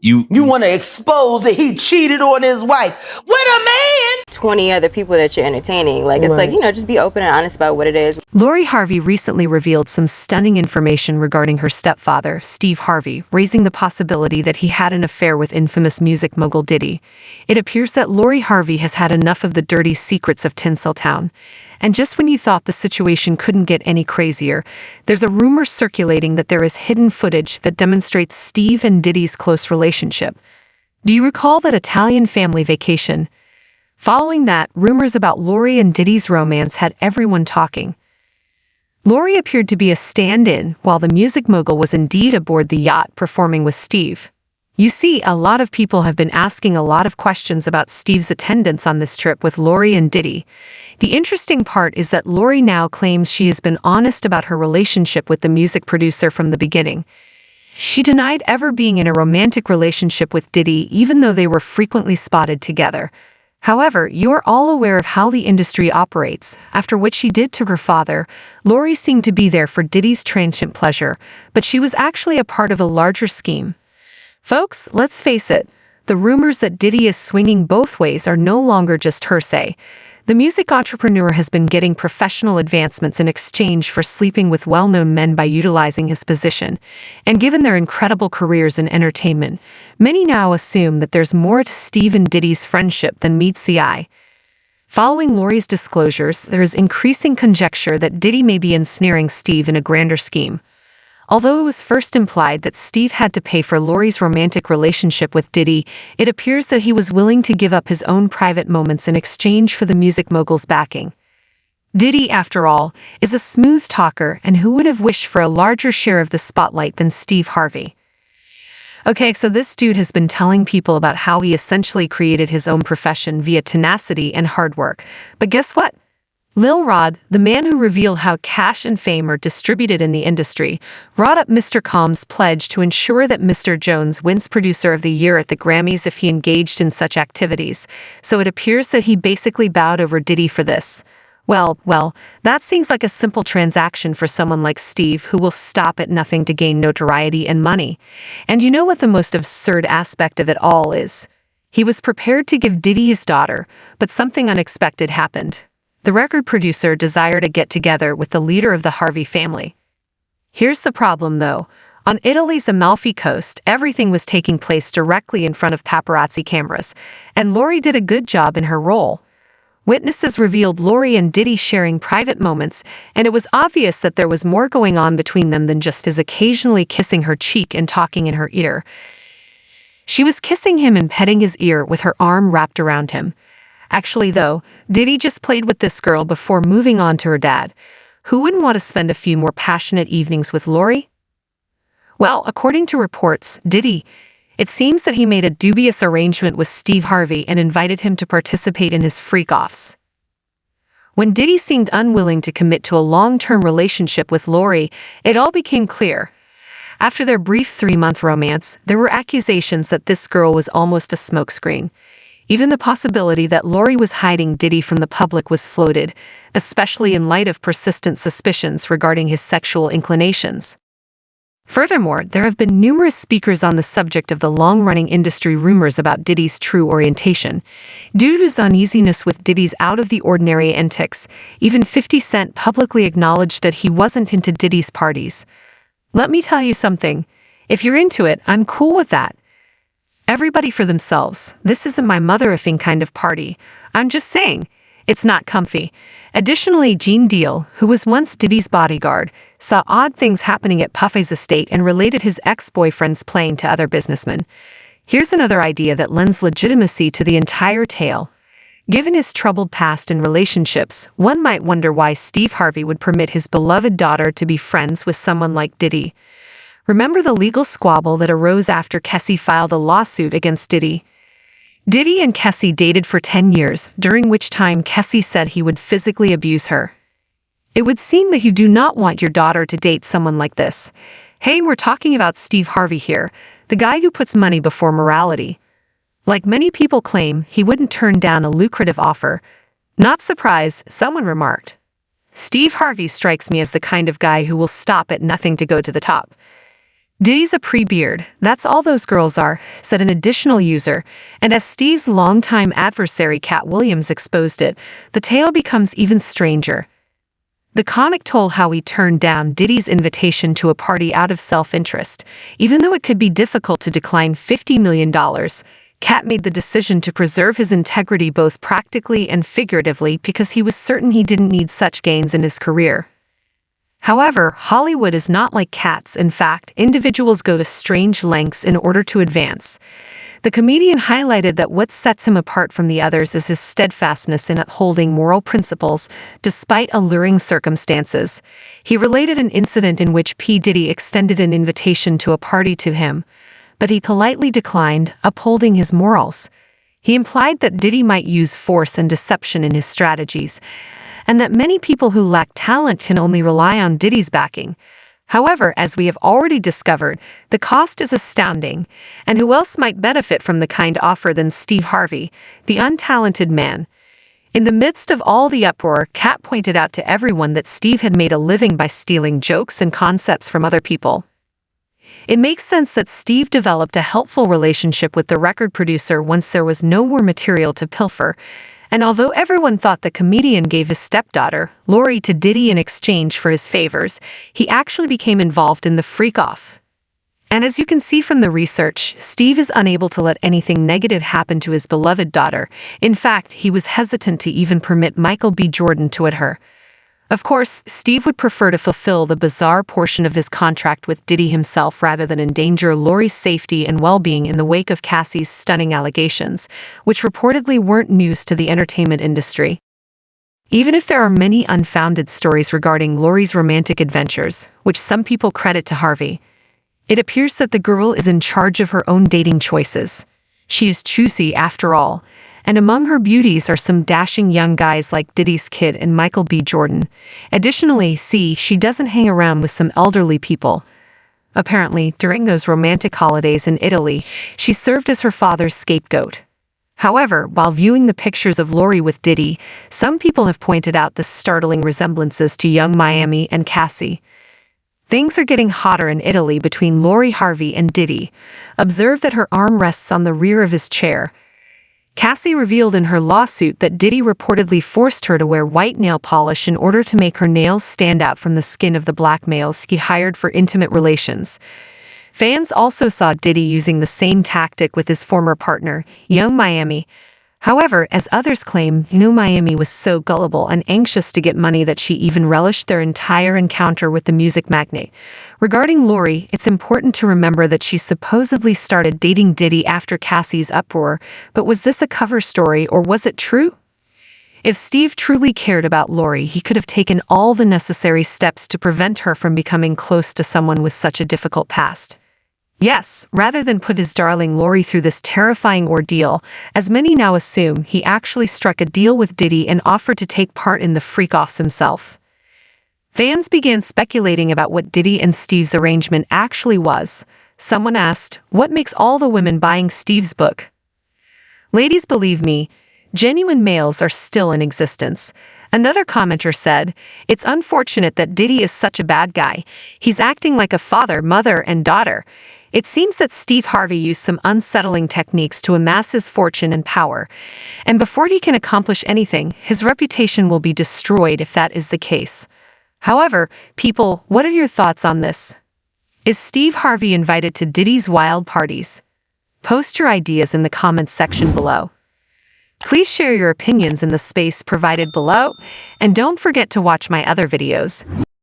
You want to expose that he cheated on his wife with a man? 20 other people that you're entertaining. Like, it's like, just be open and honest about what it is. Lori Harvey recently revealed some stunning information regarding her stepfather, Steve Harvey, raising the possibility that he had an affair with infamous music mogul Diddy. It appears that Lori Harvey has had enough of the dirty secrets of Tinseltown. And just when you thought the situation couldn't get any crazier, there's a rumor circulating that there is hidden footage that demonstrates Steve and Diddy's close relationship. Do you recall that Italian family vacation? Following that, rumors about Lori and Diddy's romance had everyone talking. Lori appeared to be a stand-in, while the music mogul was indeed aboard the yacht performing with Steve. You see, a lot of people have been asking a lot of questions about Steve's attendance on this trip with Lori and Diddy. The interesting part is that Lori now claims she has been honest about her relationship with the music producer from the beginning. She denied ever being in a romantic relationship with Diddy, even though they were frequently spotted together. However, you're all aware of how the industry operates. After what she did to her father, Lori seemed to be there for Diddy's transient pleasure, but she was actually a part of a larger scheme. Folks, let's face it, the rumors that Diddy is swinging both ways are no longer just hearsay. The music entrepreneur has been getting professional advancements in exchange for sleeping with well-known men by utilizing his position. And given their incredible careers in entertainment, many now assume that there's more to Steve and Diddy's friendship than meets the eye. Following Lori's disclosures, there is increasing conjecture that Diddy may be ensnaring Steve in a grander scheme. Although it was first implied that Steve had to pay for Lori's romantic relationship with Diddy, it appears that he was willing to give up his own private moments in exchange for the music mogul's backing. Diddy, after all, is a smooth talker, and who would have wished for a larger share of the spotlight than Steve Harvey? Okay, so this dude has been telling people about how he essentially created his own profession via tenacity and hard work. But guess what? Lil Rod, the man who revealed how cash and fame are distributed in the industry, brought up Mr. Combs' pledge to ensure that Mr. Jones wins Producer of the Year at the Grammys if he engaged in such activities, so it appears that he basically bowed over Diddy for this. Well, that seems like a simple transaction for someone like Steve, who will stop at nothing to gain notoriety and money. And you know what the most absurd aspect of it all is? He was prepared to give Diddy his daughter, but something unexpected happened. The record producer desired a get-together with the leader of the Harvey family. Here's the problem, though. On Italy's Amalfi Coast, everything was taking place directly in front of paparazzi cameras, and Lori did a good job in her role. Witnesses revealed Lori and Diddy sharing private moments, and it was obvious that there was more going on between them than just his occasionally kissing her cheek and talking in her ear. She was kissing him and petting his ear with her arm wrapped around him. Actually, though, Diddy just played with this girl before moving on to her dad. Who wouldn't want to spend a few more passionate evenings with Lori? Well, according to reports, it seems that he made a dubious arrangement with Steve Harvey and invited him to participate in his freak-offs. When Diddy seemed unwilling to commit to a long-term relationship with Lori, it all became clear. After their brief 3-month romance, there were accusations that this girl was almost a smokescreen. Even the possibility that Lori was hiding Diddy from the public was floated, especially in light of persistent suspicions regarding his sexual inclinations. Furthermore, there have been numerous speakers on the subject of the long-running industry rumors about Diddy's true orientation. Due to his uneasiness with Diddy's out-of-the-ordinary antics, even 50 Cent publicly acknowledged that he wasn't into Diddy's parties. Let me tell you something. If you're into it, I'm cool with that. Everybody for themselves. This isn't my mother-effing kind of party. I'm just saying, it's not comfy. Additionally, Gene Deal, who was once Diddy's bodyguard, saw odd things happening at Puffy's estate and related his ex-boyfriend's playing to other businessmen. Here's another idea that lends legitimacy to the entire tale. Given his troubled past in relationships, one might wonder why Steve Harvey would permit his beloved daughter to be friends with someone like Diddy. Remember the legal squabble that arose after Kessie filed a lawsuit against Diddy? Diddy and Kessie dated for 10 years, during which time Kessie said he would physically abuse her. It would seem that you do not want your daughter to date someone like this. Hey, we're talking about Steve Harvey here, the guy who puts money before morality. Like many people claim, he wouldn't turn down a lucrative offer. Not surprised, someone remarked. Steve Harvey strikes me as the kind of guy who will stop at nothing to go to the top. Diddy's a pre-beard, that's all those girls are, said an additional user, and as Steve's longtime adversary Cat Williams exposed it, the tale becomes even stranger. The comic told how he turned down Diddy's invitation to a party out of self-interest. Even though it could be difficult to decline $50 million, Cat made the decision to preserve his integrity both practically and figuratively because he was certain he didn't need such gains in his career. However, Hollywood is not like cats. In fact, individuals go to strange lengths in order to advance. The comedian highlighted that what sets him apart from the others is his steadfastness in upholding moral principles despite alluring circumstances. He related an incident in which P. Diddy extended an invitation to a party to him, but he politely declined, upholding his morals. He implied that Diddy might use force and deception in his strategies, and that many people who lack talent can only rely on Diddy's backing. However, as we have already discovered, the cost is astounding, and who else might benefit from the kind offer than Steve Harvey, the untalented man? In the midst of all the uproar, Cat pointed out to everyone that Steve had made a living by stealing jokes and concepts from other people. It makes sense that Steve developed a helpful relationship with the record producer once there was no more material to pilfer, and although everyone thought the comedian gave his stepdaughter, Lori, to Diddy in exchange for his favors, he actually became involved in the freak-off. And as you can see from the research, Steve is unable to let anything negative happen to his beloved daughter. In fact, he was hesitant to even permit Michael B. Jordan to wed her. Of course, Steve would prefer to fulfill the bizarre portion of his contract with Diddy himself rather than endanger Lori's safety and well-being in the wake of Cassie's stunning allegations, which reportedly weren't news to the entertainment industry. Even if there are many unfounded stories regarding Lori's romantic adventures, which some people credit to Harvey, it appears that the girl is in charge of her own dating choices. She is choosy after all, and among her beauties are some dashing young guys like Diddy's kid and Michael B. Jordan. Additionally, she doesn't hang around with some elderly people. Apparently, during those romantic holidays in Italy, she served as her father's scapegoat. However, while viewing the pictures of Lori with Diddy, some people have pointed out the startling resemblances to young Miami and Cassie. Things are getting hotter in Italy between Lori Harvey and Diddy. Observe that her arm rests on the rear of his chair. Cassie revealed in her lawsuit that Diddy reportedly forced her to wear white nail polish in order to make her nails stand out from the skin of the black males he hired for intimate relations. Fans also saw Diddy using the same tactic with his former partner, young Miami. However, as others claim, young Miami was so gullible and anxious to get money that she even relished their entire encounter with the music magnate. Regarding Lori, it's important to remember that she supposedly started dating Diddy after Cassie's uproar, but was this a cover story or was it true? If Steve truly cared about Lori, he could have taken all the necessary steps to prevent her from becoming close to someone with such a difficult past. Yes, rather than put his darling Lori through this terrifying ordeal, as many now assume, he actually struck a deal with Diddy and offered to take part in the freak-offs himself. Fans began speculating about what Diddy and Steve's arrangement actually was. Someone asked, "What makes all the women buying Steve's book?" Ladies, believe me, genuine males are still in existence. Another commenter said, "It's unfortunate that Diddy is such a bad guy. He's acting like a father, mother, and daughter." It seems that Steve Harvey used some unsettling techniques to amass his fortune and power, and before he can accomplish anything, his reputation will be destroyed if that is the case. However, people, what are your thoughts on this? Is Steve Harvey invited to Diddy's wild parties? Post your ideas in the comments section below. Please share your opinions in the space provided below, and don't forget to watch my other videos.